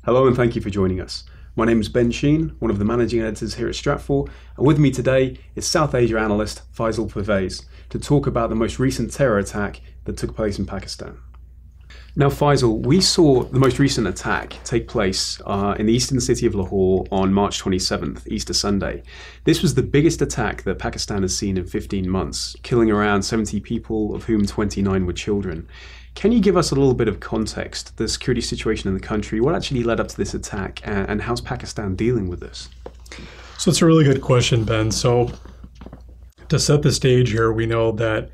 Hello and thank you for joining us. My name is Ben Sheen, one of the managing editors here at Stratfor, and with me today is South Asia analyst Faisel Pervaiz to talk about the most recent terror attack that took place in Pakistan. Now Faisel, we saw the most recent attack take place in the eastern city of Lahore on March 27th, Easter Sunday. This was the biggest attack that Pakistan has seen in 15 months, killing around 70 people, of whom 29 were children. Can you give us a little bit of context, the security situation in the country, what actually led up to this attack, and how's Pakistan dealing with this? So it's a really good question, Ben. So to set the stage here, we know that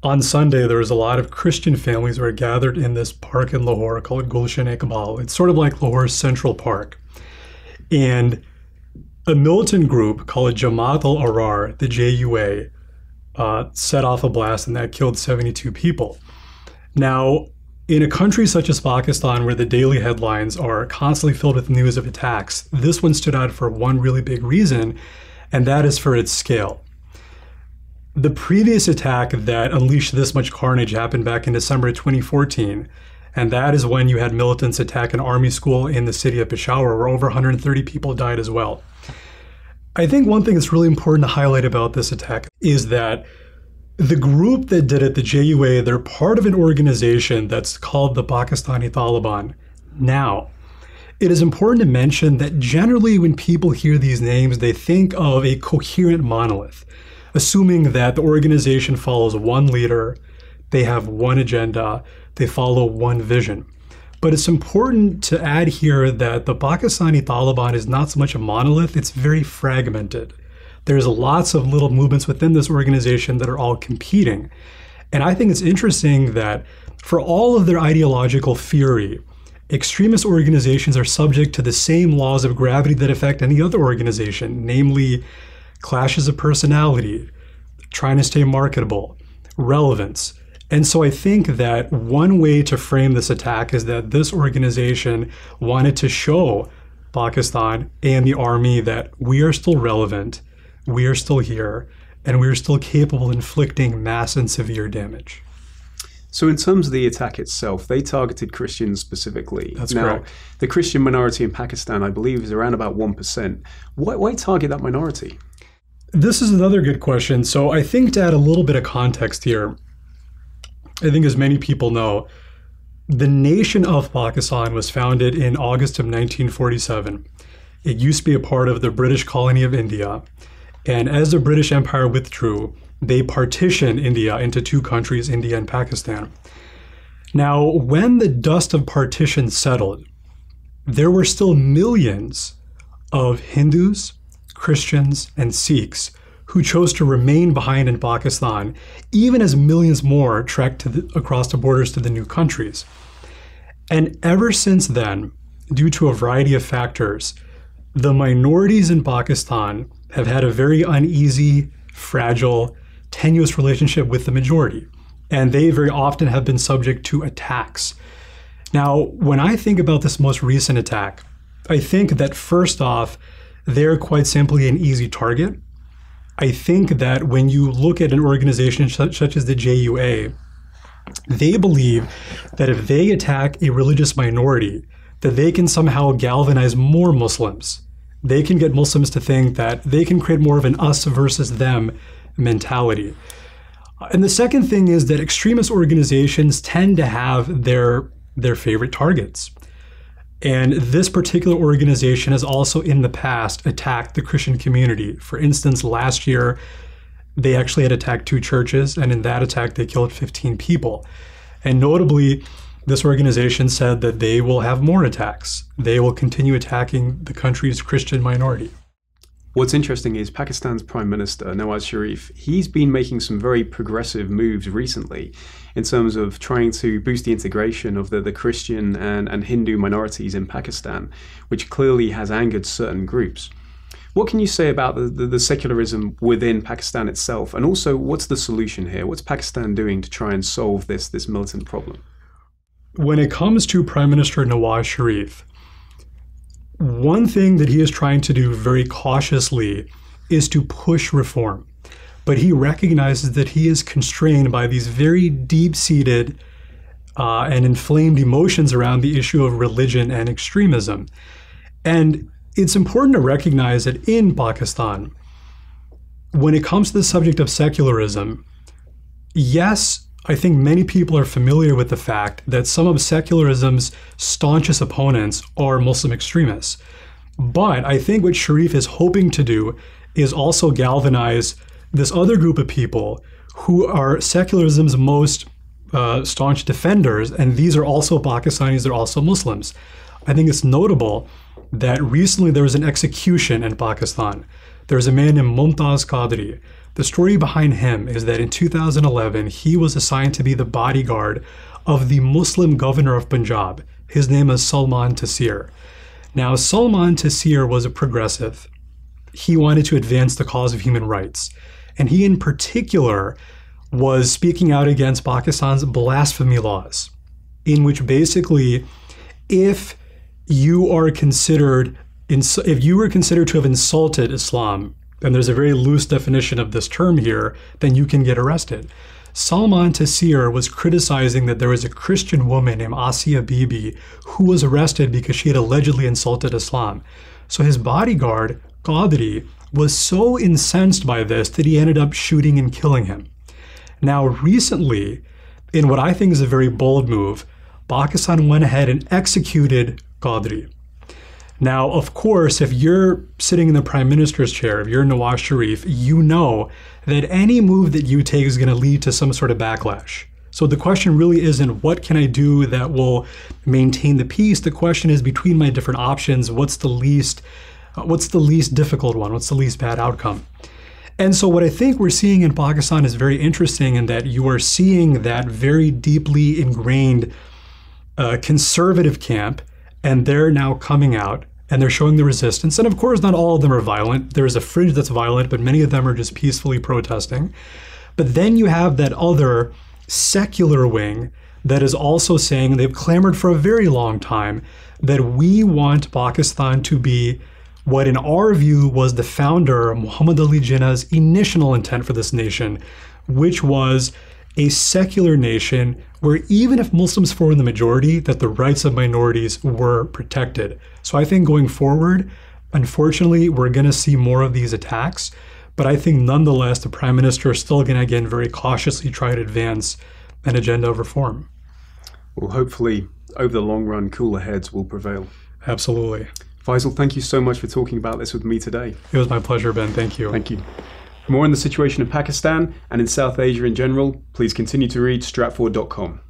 on Sunday, there was a lot of Christian families that were gathered in this park in Lahore called Gulshan-e-Iqbal. It's sort of like Lahore's Central Park. And a militant group called Jamaat al-Ahrar, the JUA, set off a blast and that killed 72 people. Now, in a country such as Pakistan, where the daily headlines are constantly filled with news of attacks, this one stood out for one really big reason, and that is for its scale. The previous attack that unleashed this much carnage happened back in December 2014, and that is when you had militants attack an army school in the city of Peshawar, where over 130 people died as well. I think one thing that's really important to highlight about this attack is that the group that did it, the JUA, they're part of an organization that's called the Pakistani Taliban. Now, it is important to mention that generally when people hear these names, they think of a coherent monolith, assuming that the organization follows one leader, they have one agenda, they follow one vision. But it's important to add here that the Pakistani Taliban is not so much a monolith, it's very fragmented. There's lots of little movements within this organization that are all competing. And I think it's interesting that for all of their ideological fury, extremist organizations are subject to the same laws of gravity that affect any other organization, namely clashes of personality, trying to stay marketable, relevance. And so I think that one way to frame this attack is that this organization wanted to show Pakistan and the army that we are still relevant, we are still here, and we are still capable of inflicting mass and severe damage. So in terms of the attack itself, they targeted Christians specifically. That's now, correct. The Christian minority in Pakistan, I believe, is around about 1%. Why target that minority? This is another good question. So I think to add a little bit of context here, I think as many people know, the nation of Pakistan was founded in August of 1947. It used to be a part of the British colony of India. And as the British Empire withdrew, they partitioned India into two countries, India and Pakistan. Now, when the dust of partition settled, there were still millions of Hindus, Christians, and Sikhs who chose to remain behind in Pakistan, even as millions more trekked across the borders to the new countries. And ever since then, due to a variety of factors, the minorities in Pakistan have had a very uneasy, fragile, tenuous relationship with the majority. And they very often have been subject to attacks. Now, when I think about this most recent attack, I think that first off, they're quite simply an easy target. I think that when you look at an organization such as the JUA, they believe that if they attack a religious minority, that they can somehow galvanize more Muslims. They can get Muslims to think that they can create more of an us versus them mentality. And the second thing is that extremist organizations tend to have their favorite targets. And this particular organization has also in the past attacked the Christian community. For instance, last year, they actually had attacked 2 churches, and in that attack, they killed 15 people. And notably, this organization said that they will have more attacks. They will continue attacking the country's Christian minority. What's interesting is Pakistan's Prime Minister, Nawaz Sharif, he's been making some very progressive moves recently in terms of trying to boost the integration of the Christian and Hindu minorities in Pakistan, which clearly has angered certain groups. What can you say about the secularism within Pakistan itself? And also, what's the solution here? What's Pakistan doing to try and solve this militant problem? When it comes to Prime Minister Nawaz Sharif, one thing that he is trying to do very cautiously is to push reform. But he recognizes that he is constrained by these very deep-seated and inflamed emotions around the issue of religion and extremism. And it's important to recognize that in Pakistan, when it comes to the subject of secularism, yes, I think many people are familiar with the fact that some of secularism's staunchest opponents are Muslim extremists. But I think what Sharif is hoping to do is also galvanize this other group of people who are secularism's most staunch defenders, and these are also Pakistanis, they're also Muslims. I think it's notable that recently there was an execution in Pakistan. There's a man named Mumtaz Qadri. The story behind him is that in 2011, he was assigned to be the bodyguard of the Muslim governor of Punjab. His name is Salman Taseer. Now, Salman Taseer was a progressive. He wanted to advance the cause of human rights. And he in particular was speaking out against Pakistan's blasphemy laws, in which basically, if you were considered to have insulted Islam, and there's a very loose definition of this term here, then you can get arrested. Salman Taseer was criticizing that there was a Christian woman named Asiya Bibi who was arrested because she had allegedly insulted Islam. So his bodyguard, Qadri, was so incensed by this that he ended up shooting and killing him. Now, recently, in what I think is a very bold move, Pakistan went ahead and executed Qadri. Now, of course, if you're sitting in the prime minister's chair, if you're Nawaz Sharif, you know that any move that you take is going to lead to some sort of backlash. So the question really isn't what can I do that will maintain the peace? The question is, between my different options, what's the least difficult one? What's the least bad outcome? And so what I think we're seeing in Pakistan is very interesting in that you are seeing that very deeply ingrained conservative camp, and they're now coming out and they're showing the resistance. And of course, not all of them are violent. There's a fringe that's violent, but many of them are just peacefully protesting. But then you have that other secular wing that is also saying, they've clamored for a very long time, that we want Pakistan to be what in our view was the founder, Muhammad Ali Jinnah's initial intent for this nation, which was a secular nation where even if Muslims form the majority, that the rights of minorities were protected. So I think going forward, unfortunately, we're going to see more of these attacks. But I think nonetheless, the Prime Minister is still going to, again, very cautiously try to advance an agenda of reform. Well, hopefully, over the long run, cooler heads will prevail. Absolutely. Faisel, thank you so much for talking about this with me today. It was my pleasure, Ben. Thank you. Thank you. For more on the situation in Pakistan and in South Asia in general, please continue to read Stratfor.com.